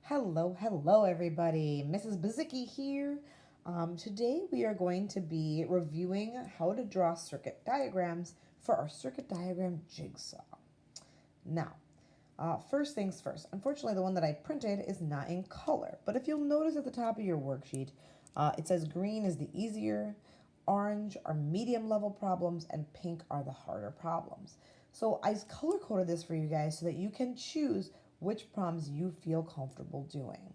Hello, everybody. Mrs. Bazicki here. Today we are going to be reviewing how to draw circuit diagrams for our circuit diagram jigsaw. Now, first things first. Unfortunately, the one that I printed is not in color, but if you'll notice at the top of your worksheet, it says green is the easier, orange are medium level problems, and pink are the harder problems. So I color coded this for you guys so that you can choose which problems you feel comfortable doing.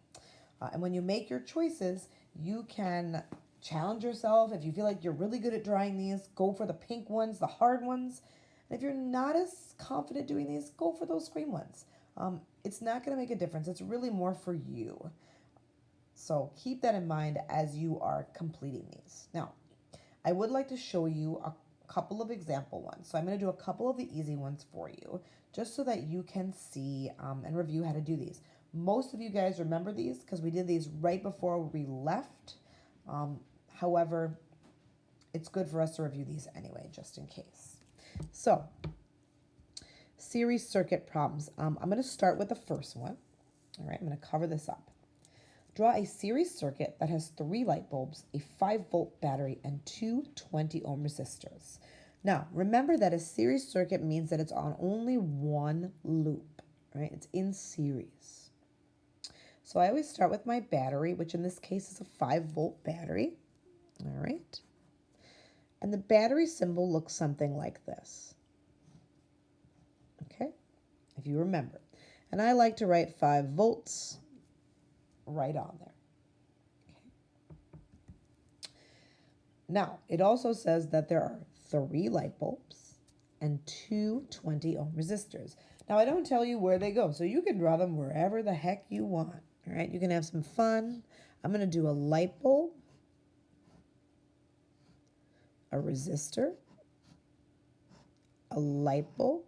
And when you make your choices, you can challenge yourself. If you feel like you're really good at drawing these, go for the pink ones, the hard ones. And if you're not as confident doing these, go for those green ones. It's not going to make a difference. It's really more for you. So keep that in mind as you are completing these. Now, I would like to show you a couple of example ones. So I'm going to do a couple of the easy ones for you, just so that you can see and review how to do these. Most of you guys remember these because we did these right before we left. However, it's good for us to review these anyway, just in case. So, series circuit problems. I'm going to start with the first one. All right, I'm going to cover this up. Draw a series circuit that has 3 light bulbs, a 5-volt battery, and 2 20-ohm resistors. Now, remember that a series circuit means that it's on only one loop, right? It's in series. So I always start with my battery, which in this case is a 5-volt battery, all right? And the battery symbol looks something like this, okay? If you remember. And I like to write 5 volts right on there. Okay. Now, it also says that there are 3 light bulbs and 2 20-ohm resistors. Now, I don't tell you where they go, so you can draw them wherever the heck you want. All right, you can have some fun. I'm going to do a light bulb, a resistor, a light bulb,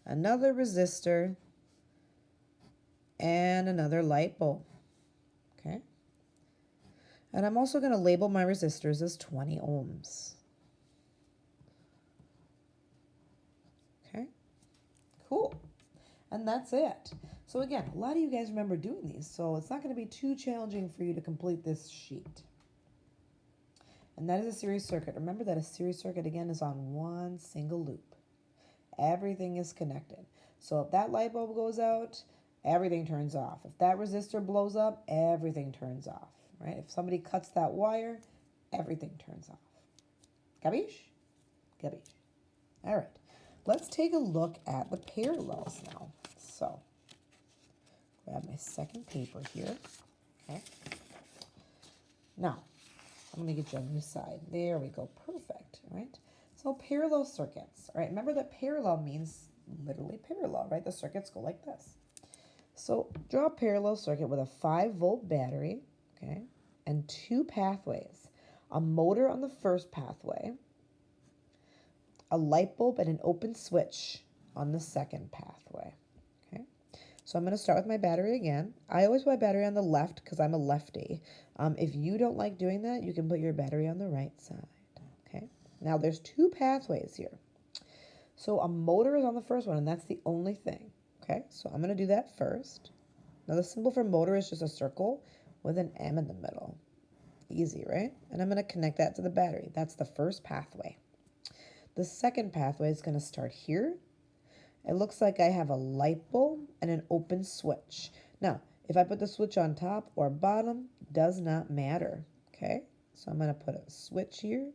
another resistor, and another light bulb. Okay. And I'm also going to label my resistors as 20 ohms. Okay. Cool. And that's it. So again, a lot of you guys remember doing these, so it's not going to be too challenging for you to complete this sheet. And that is a series circuit. Remember that a series circuit, again, is on one single loop. Everything is connected. So if that light bulb goes out, everything turns off. If that resistor blows up, everything turns off, right? If somebody cuts that wire, everything turns off. Capiche? Capiche. All right. Let's take a look at the parallels now. So, grab my second paper here. Okay. Now, I'm going to get you on this side. There we go. Perfect. All right. So, parallel circuits. All right. Remember that parallel means literally parallel, right? The circuits go like this. So, draw a parallel circuit with a 5-volt battery, okay, and 2 pathways. A motor on the first pathway, a light bulb, and an open switch on the second pathway. Okay, so I'm going to start with my battery again. I always put my battery on the left because I'm a lefty. If you don't like doing that, you can put your battery on the right side. Okay, now there's 2 pathways here. So a motor is on the first one, and that's the only thing. Okay, so I'm going to do that first. Now the symbol for motor is just a circle with an M in the middle. Easy, right? And I'm going to connect that to the battery. That's the first pathway. The second pathway is going to start here. It looks like I have a light bulb and an open switch. Now, if I put the switch on top or bottom, does not matter. Okay, so I'm going to put a switch here.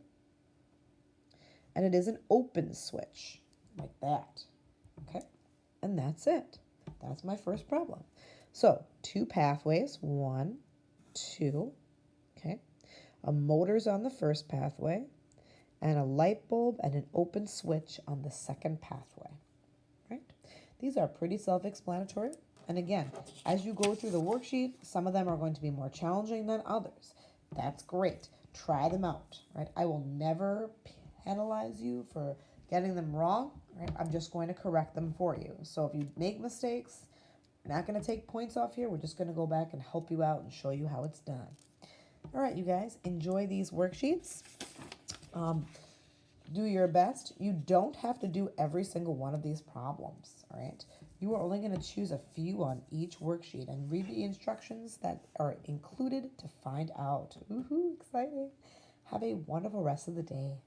And it is an open switch, like that. Okay, and that's it. That's my first problem. So, 2 pathways, 1, 2, okay. A motor's on the first pathway, and a light bulb and an open switch on the second pathway, right? These are pretty self-explanatory. And again, as you go through the worksheet, some of them are going to be more challenging than others. That's great. Try them out, right? I will never penalize you for getting them wrong, right? I'm just going to correct them for you. So if you make mistakes, we're not going to take points off here. We're just going to go back and help you out and show you how it's done. All right, you guys, enjoy these worksheets. Do your best. You don't have to do every single one of these problems, all right? You are only going to choose a few on each worksheet and read the instructions that are included to find out. Woohoo, exciting. Have a wonderful rest of the day.